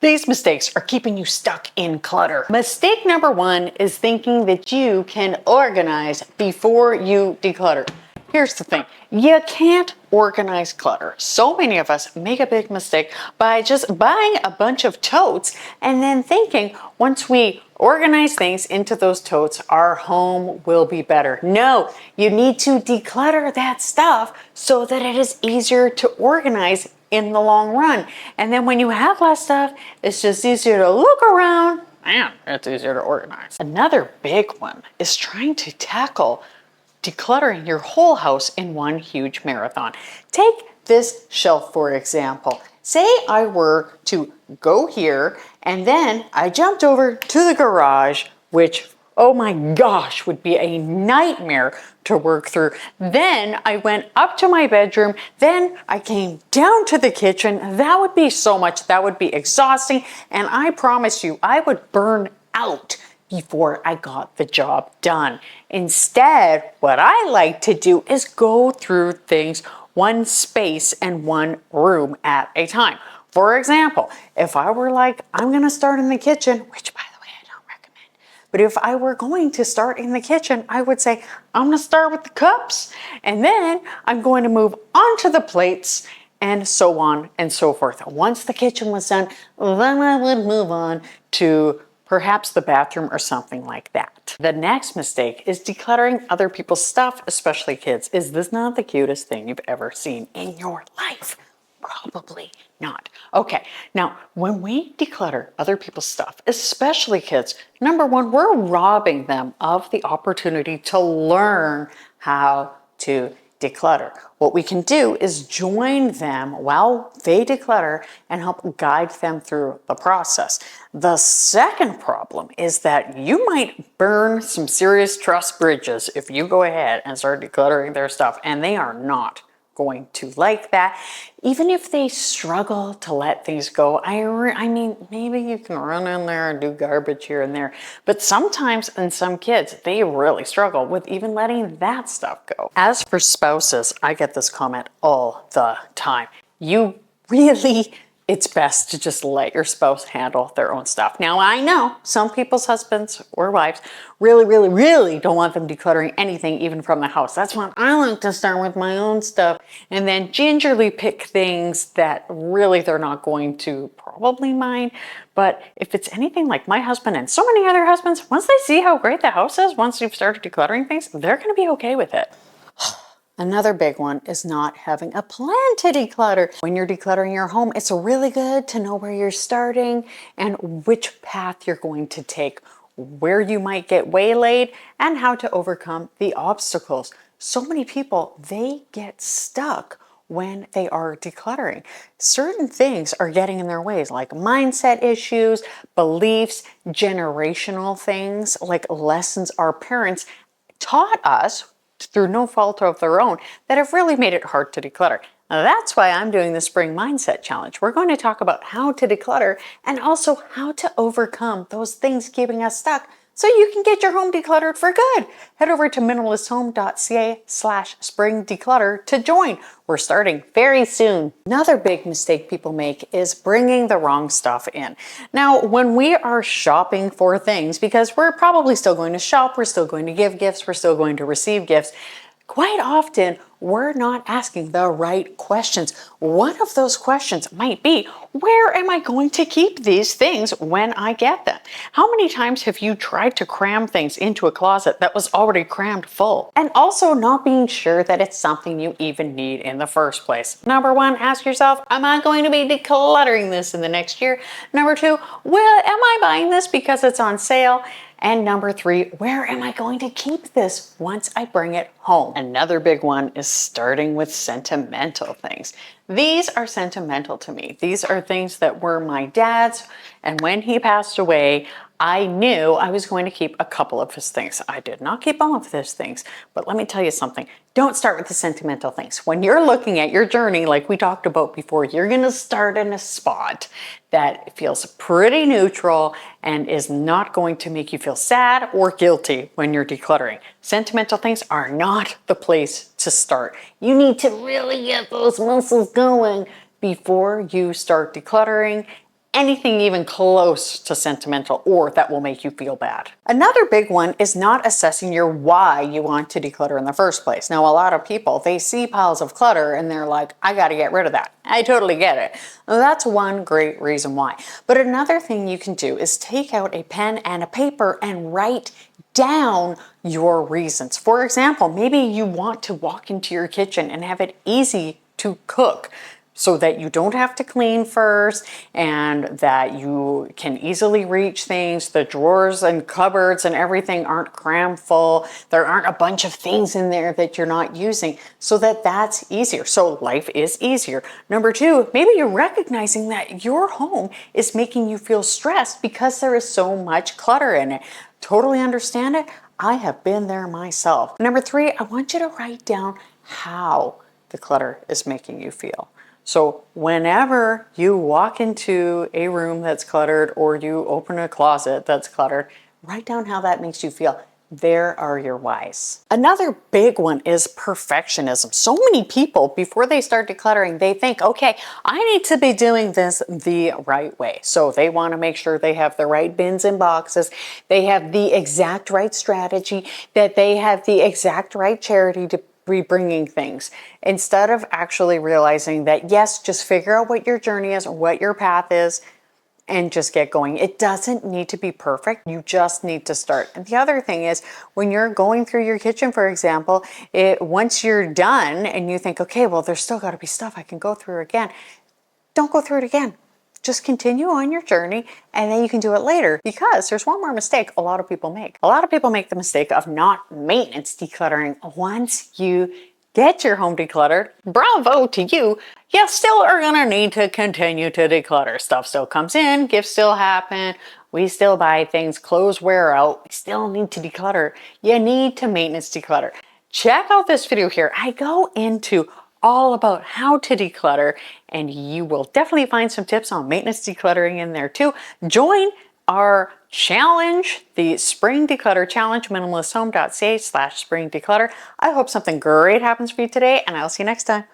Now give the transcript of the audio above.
These mistakes are keeping you stuck in clutter. Mistake number one is thinking that you can organize before you declutter. Here's the thing, you can't organize clutter. So many of us make a big mistake by just buying a bunch of totes and then thinking once we organize things into those totes, our home will be better. No, you need to declutter that stuff so that it is easier to organize in the long run. And then when you have less stuff, it's just easier to look around and it's easier to organize. Another big one is trying to tackle decluttering your whole house in one huge marathon. Take this shelf, for example. Say I were to go here and then I jumped over to the garage, which, oh my gosh, would be a nightmare to work through. Then I went up to my bedroom, then I came down to the kitchen. That would be so much, that would be exhausting. And I promise you, I would burn out before I got the job done. Instead, what I like to do is go through things one space and one room at a time. For example, if I were like, I'm gonna start in the kitchen, which by the way, I don't recommend, but if I were going to start in the kitchen, I would say, I'm gonna start with the cups, and then I'm going to move on to the plates, and so on and so forth. Once the kitchen was done, then I would move on to perhaps the bathroom or something like that. The next mistake is decluttering other people's stuff, especially kids. Is this not the cutest thing you've ever seen in your life? Probably not. Okay, now when we declutter other people's stuff, especially kids, number one, we're robbing them of the opportunity to learn how to declutter. What we can do is join them while they declutter and help guide them through the process. The second problem is that you might burn some serious trust bridges if you go ahead and start decluttering their stuff, and they are not going to like that. Even if they struggle to let things go, I mean, maybe you can run in there and do garbage here and there, but sometimes in some kids, they really struggle with even letting that stuff go. As for spouses, I get this comment all the time. It's best to just let your spouse handle their own stuff. Now, I know some people's husbands or wives really don't want them decluttering anything, even from the house. That's why I like to start with my own stuff and then gingerly pick things that really they're not going to probably mind. But if it's anything like my husband and so many other husbands, once they see how great the house is, once you've started decluttering things, they're going to be okay with it. Another big one is not having a plan to declutter. When you're decluttering your home, it's really good to know where you're starting and which path you're going to take, where you might get waylaid, and how to overcome the obstacles. So many people, they get stuck when they are decluttering. Certain things are getting in their ways, like mindset issues, beliefs, generational things, like lessons our parents taught us through no fault of their own that have really made it hard to declutter. Now, that's why I'm doing the Spring Mindset Challenge. We're going to talk about how to declutter and also how to overcome those things keeping us stuck so you can get your home decluttered for good. Head over to minimalisthome.ca/springdeclutter to join. We're starting very soon. Another big mistake people make is bringing the wrong stuff in. Now, when we are shopping for things, because we're probably still going to shop, we're still going to give gifts, we're still going to receive gifts, quite often, we're not asking the right questions. One of those questions might be, where am I going to keep these things when I get them? How many times have you tried to cram things into a closet that was already crammed full? And also not being sure that it's something you even need in the first place. Number one, ask yourself, am I going to be decluttering this in the next year? Number two, well, am I buying this because it's on sale? And number three, where am I going to keep this once I bring it home? Another big one is starting with sentimental things. These are sentimental to me. These are things that were my dad's, and when he passed away, I knew I was going to keep a couple of his things. I did not keep all of his things, but let me tell you something. Don't start with the sentimental things. When you're looking at your journey, like we talked about before, you're going to start in a spot that feels pretty neutral and is not going to make you feel sad or guilty when you're decluttering. Sentimental things are not the place to start. You need to really get those muscles going before you start decluttering. anything even close to sentimental or that will make you feel bad. Another big one is not assessing your why you want to declutter in the first place. Now, a lot of people, they see piles of clutter and they're like, I got to get rid of that. I totally get it. Well, that's one great reason why. But another thing you can do is take out a pen and a paper and write down your reasons. For example, maybe you want to walk into your kitchen and have it easy to cook so that you don't have to clean first and that you can easily reach things. The drawers and cupboards and everything aren't crammed full. There aren't a bunch of things in there that you're not using, so that's easier. So life is easier. Number two, maybe you're recognizing that your home is making you feel stressed because there is so much clutter in it. Totally understand it. I have been there myself. Number three, I want you to write down how the clutter is making you feel. So whenever you walk into a room that's cluttered or you open a closet that's cluttered, write down how that makes you feel. There are your whys. Another big one is perfectionism. So many people, before they start decluttering, they think, okay, I need to be doing this the right way. So they want to make sure they have the right bins and boxes, they have the exact right strategy, that they have the exact right charity to be bringing things, instead of actually realizing that, yes, just figure out what your journey is, what your path is, and just get going. It doesn't need to be perfect. You just need to start. And the other thing is, when you're going through your kitchen, for example, once you're done and you think, okay, well, there's still got to be stuff I can go through again. Don't go through it again. Just continue on your journey and then you can do it later, because there's one more mistake a lot of people make. A lot of people make the mistake of not maintenance decluttering. Once you get your home decluttered, bravo to you. You still are gonna need to continue to declutter. Stuff still comes in, gifts still happen, we still buy things, clothes wear out. We still need to declutter. You need to maintenance declutter. Check out this video here. I go into all about how to declutter, and you will definitely find some tips on maintenance decluttering in there too. Join our challenge, the Spring Declutter Challenge, minimalisthome.ca/spring declutter. I hope something great happens for you today, and I'll see you next time.